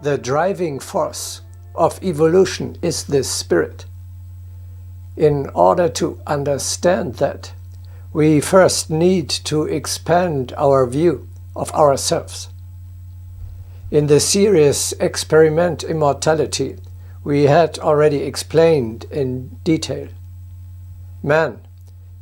The driving force of evolution is this spirit. In order to understand that, we first need to expand our view of ourselves. In the series Experiment Immortality, we had already explained in detail. Man,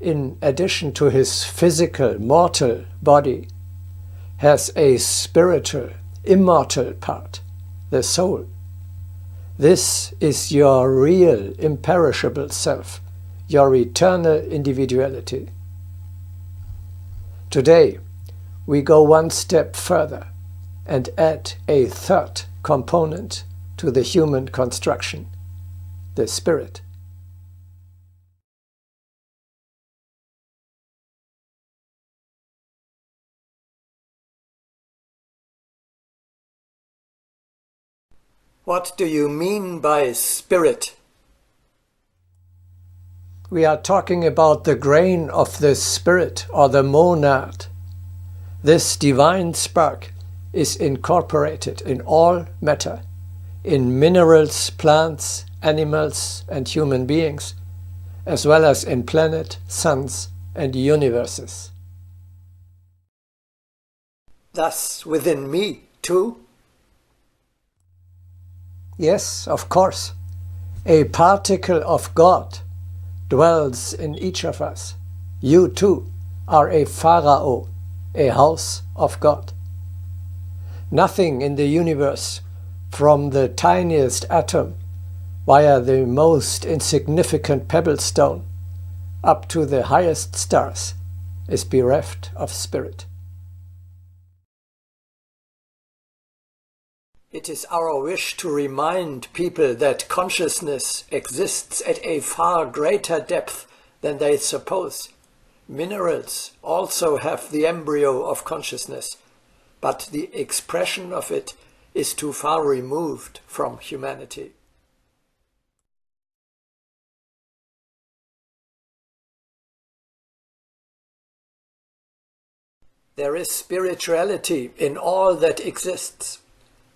in addition to his physical, mortal body, has a spiritual, immortal part, the soul. This is your real, imperishable self, your eternal individuality. Today, we go one step further and add a third component to the human construction, the spirit. What do you mean by spirit? We are talking about the grain of the spirit or the monad. This divine spark is incorporated in all matter, in minerals, plants, animals, and human beings, as well as in planets, suns, and universes. Thus within me too? Yes, of course. A particle of God dwells in each of us. You too are a pharaoh, a house of God. Nothing in the universe, from the tiniest atom via the most insignificant pebble stone up to the highest stars, is bereft of spirit. It is our wish to remind people that consciousness exists at a far greater depth than they suppose. Minerals also have the embryo of consciousness, but the expression of it is too far removed from humanity. There is spirituality in all that exists,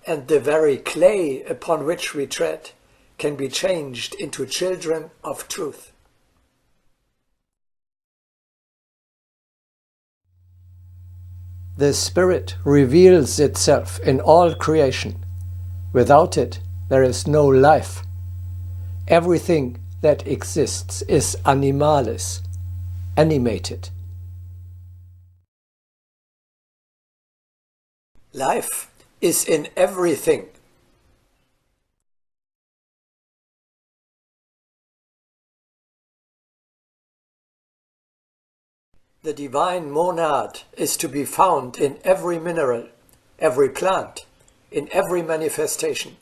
and the very clay upon which we tread can be changed into children of truth. The spirit reveals itself in all creation. Without it, there is no life. Everything that exists is animalis, animated. Life is in everything. The divine monad is to be found in every mineral, every plant, in every manifestation,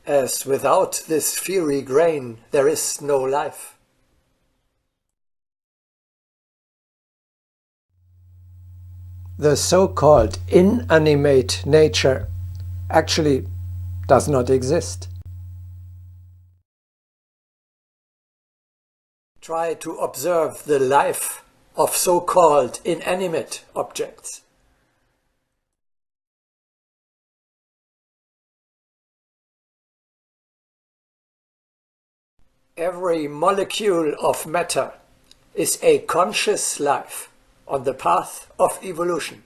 as without this fiery grain there is no life. The so-called inanimate nature actually does not exist. Try to observe the life of so-called inanimate objects. Every molecule of matter is a conscious life on the path of evolution.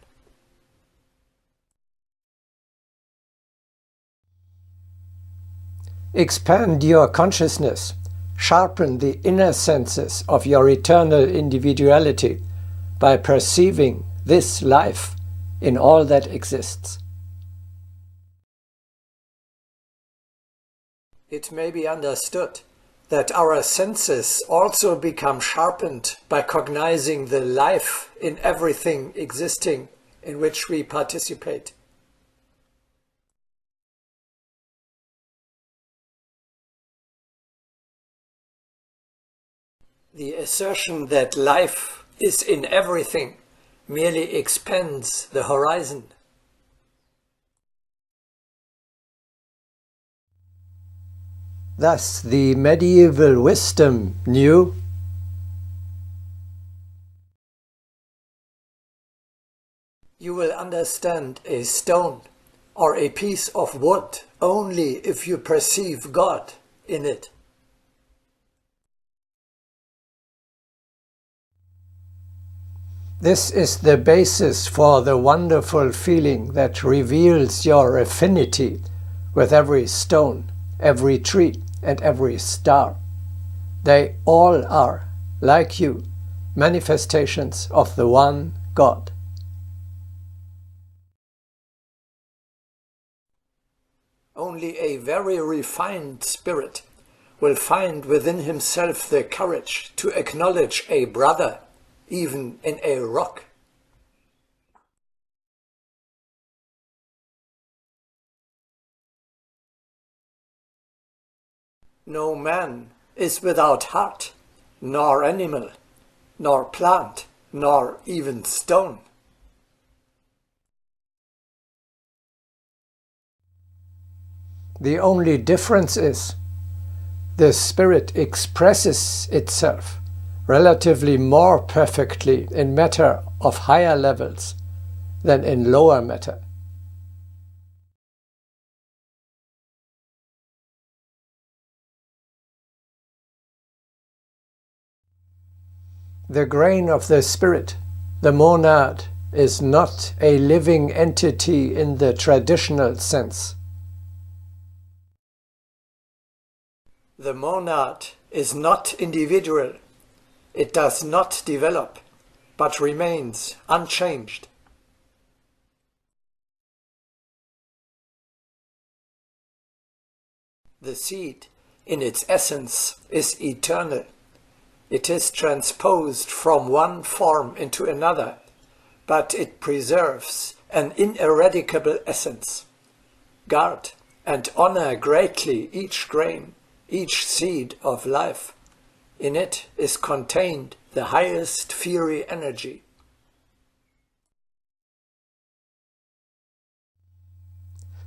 Expand your consciousness, sharpen the inner senses of your eternal individuality by perceiving this life in all that exists. It may be understood that our senses also become sharpened by cognizing the life in everything existing in which we participate. The assertion that life is in everything merely expands the horizon. Thus the medieval wisdom knew you will understand a stone or a piece of wood only if you perceive God in it. This is the basis for the wonderful feeling that reveals your affinity with every stone, every tree, and every star. They all are, like you, manifestations of the one God. Only a very refined spirit will find within himself the courage to acknowledge a brother, even in a rock. No man is without heart, nor animal, nor plant, nor even stone. The only difference is the spirit expresses itself relatively more perfectly in matter of higher levels than in lower matter. The grain of the spirit, the monad, is not a living entity in the traditional sense. The monad is not individual. It does not develop, but remains unchanged. The seed, in its essence, is eternal. It is transposed from one form into another, but it preserves an ineradicable essence. Guard and honor greatly each grain, each seed of life. In it is contained the highest fiery energy.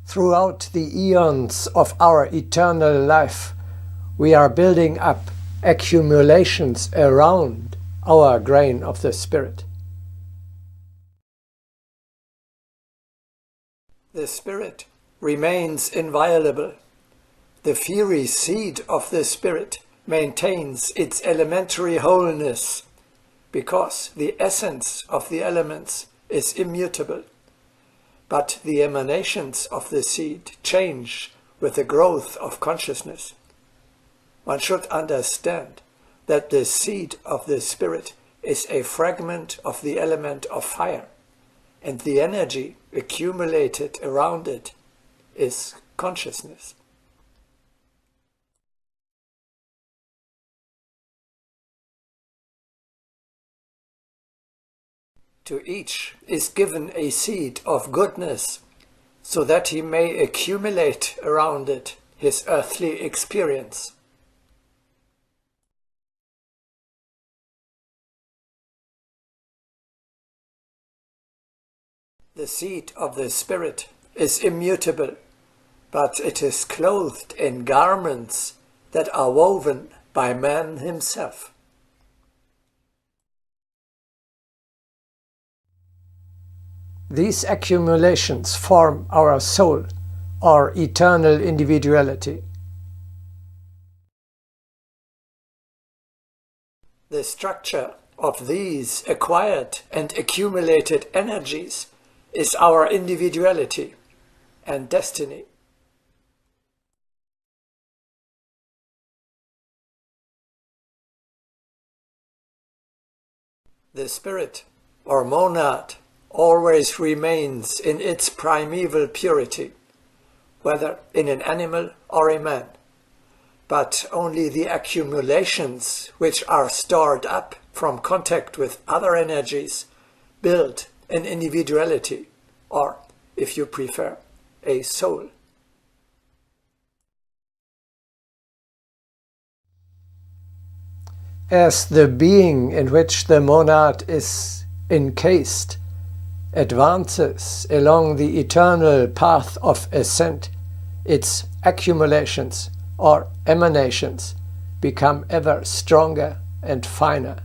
Throughout the eons of our eternal life, we are building up accumulations around our grain of the Spirit. The Spirit remains inviolable. The fiery seed of the Spirit maintains its elementary wholeness, because the essence of the elements is immutable. But the emanations of the seed change with the growth of consciousness. One should understand that the seed of the Spirit is a fragment of the element of fire, and the energy accumulated around it is consciousness. To each is given a seed of goodness, so that he may accumulate around it his earthly experience. The seed of the Spirit is immutable, but it is clothed in garments that are woven by man himself. These accumulations form our soul, our eternal individuality. The structure of these acquired and accumulated energies is our individuality and destiny. The spirit, or monad, always remains in its primeval purity, whether in an animal or a man, but only the accumulations which are stored up from contact with other energies build an individuality, or, if you prefer, a soul. As the being in which the monad is encased advances along the eternal path of ascent, its accumulations or emanations become ever stronger and finer.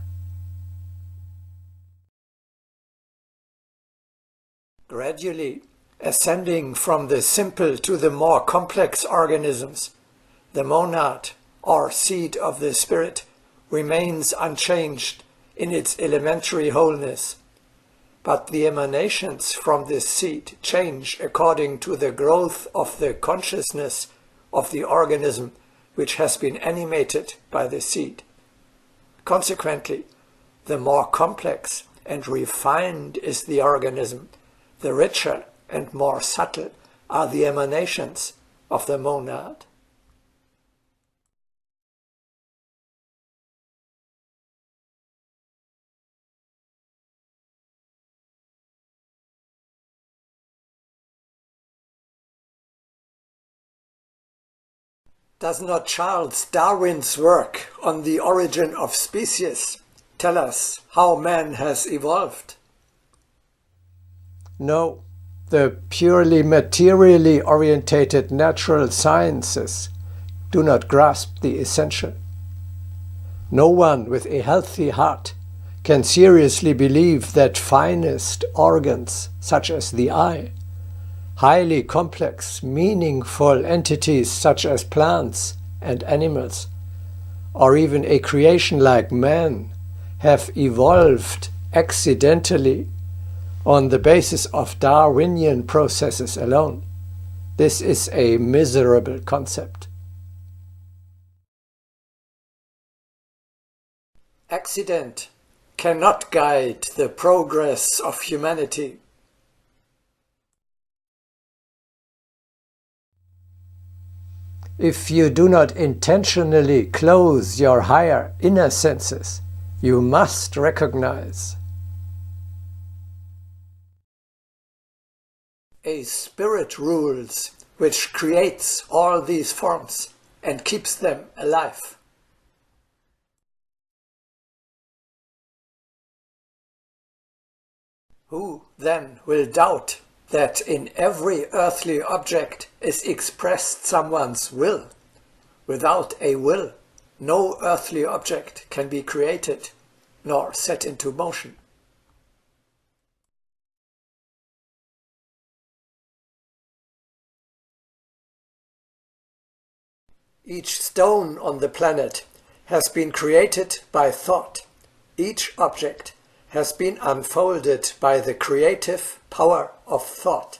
Gradually, Ascending from the simple to the more complex organisms, the monad, or seed of the spirit, remains unchanged in its elementary wholeness. But the emanations from this seed change according to the growth of the consciousness of the organism which has been animated by the seed. Consequently, the more complex and refined is the organism, the richer and more subtle are the emanations of the monad. Does not Charles Darwin's work on the origin of species tell us how man has evolved? No, the purely materially orientated natural sciences do not grasp the essential. No one with a healthy heart can seriously believe that finest organs, such as the eye, highly complex, meaningful entities such as plants and animals, or even a creation like man, have evolved accidentally on the basis of Darwinian processes alone. This is a miserable concept. Accident cannot guide the progress of humanity. If you do not intentionally close your higher inner senses, you must recognize a spirit rules which creates all these forms and keeps them alive. Who then will doubt that in every earthly object is expressed someone's will? Without a will, no earthly object can be created nor set into motion. Each stone on the planet has been created by thought. Each object has been unfolded by the creative power of thought.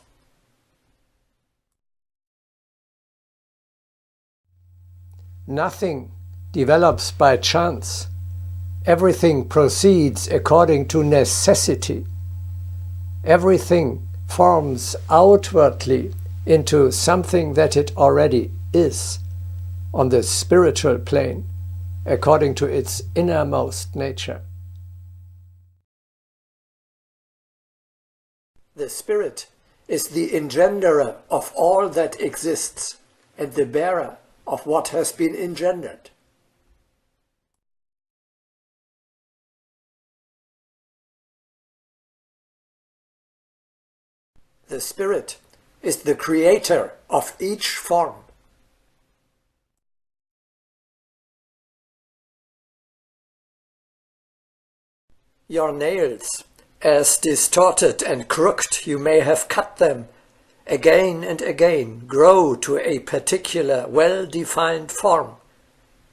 Nothing develops by chance. Everything proceeds according to necessity. Everything forms outwardly into something that it already is on the spiritual plane, according to its innermost nature. The spirit is the engenderer of all that exists and the bearer of what has been engendered. The spirit is the creator of each form. Your nails, as distorted and crooked you may have cut them, again and again grow to a particular well-defined form,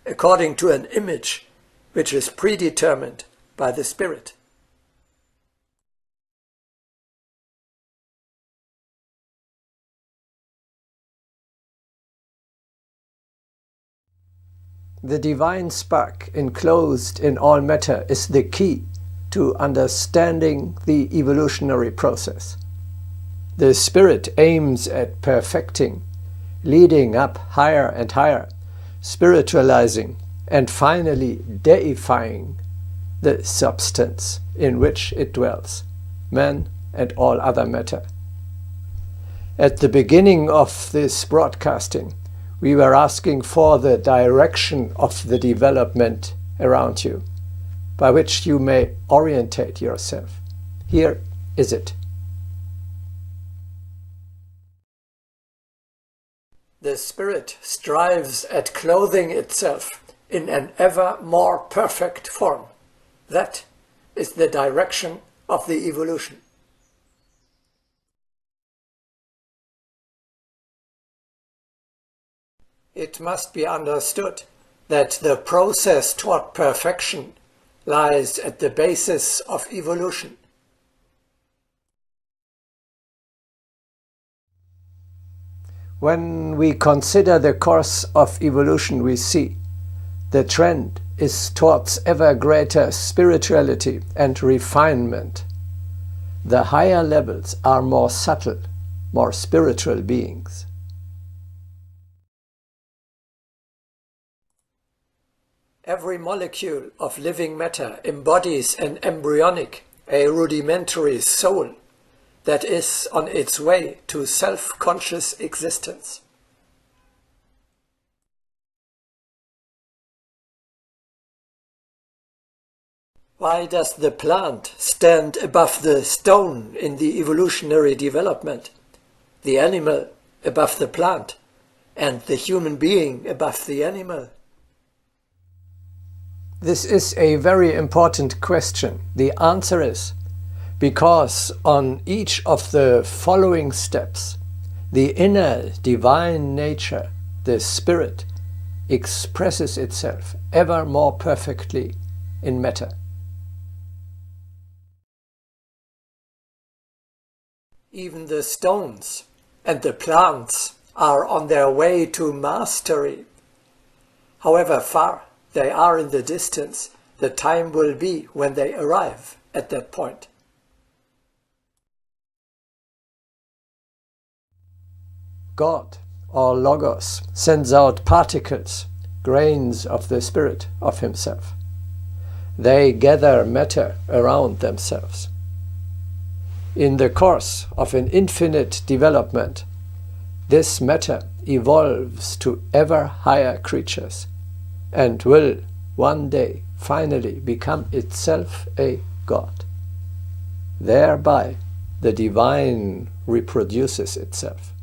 according to an image which is predetermined by the spirit. The divine spark enclosed in all matter is the key to understanding the evolutionary process. The spirit aims at perfecting, leading up higher and higher, spiritualizing, and finally deifying the substance in which it dwells, man and all other matter. At the beginning of this broadcasting, we were asking for the direction of the development around you, by which you may orientate yourself. Here is it. The spirit strives at clothing itself in an ever more perfect form. That is the direction of the evolution. It must be understood that the process toward perfection lies at the basis of evolution. When we consider the course of evolution, we see the trend is towards ever greater spirituality and refinement. The higher levels are more subtle, more spiritual beings. Every molecule of living matter embodies an embryonic, a rudimentary soul that is on its way to self-conscious existence. Why does the plant stand above the stone in the evolutionary development, the animal above the plant, and the human being above the animal? This is a very important question. The answer is because on each of the following steps, the inner divine nature, the spirit, expresses itself ever more perfectly in matter. Even the stones and the plants are on their way to mastery. However far they are in the distance, the time will be when they arrive at that point. God, or Logos, sends out particles, grains of the Spirit of Himself. They gather matter around themselves. In the course of an infinite development, this matter evolves to ever higher creatures and will one day finally become itself a God. Thereby the divine reproduces itself.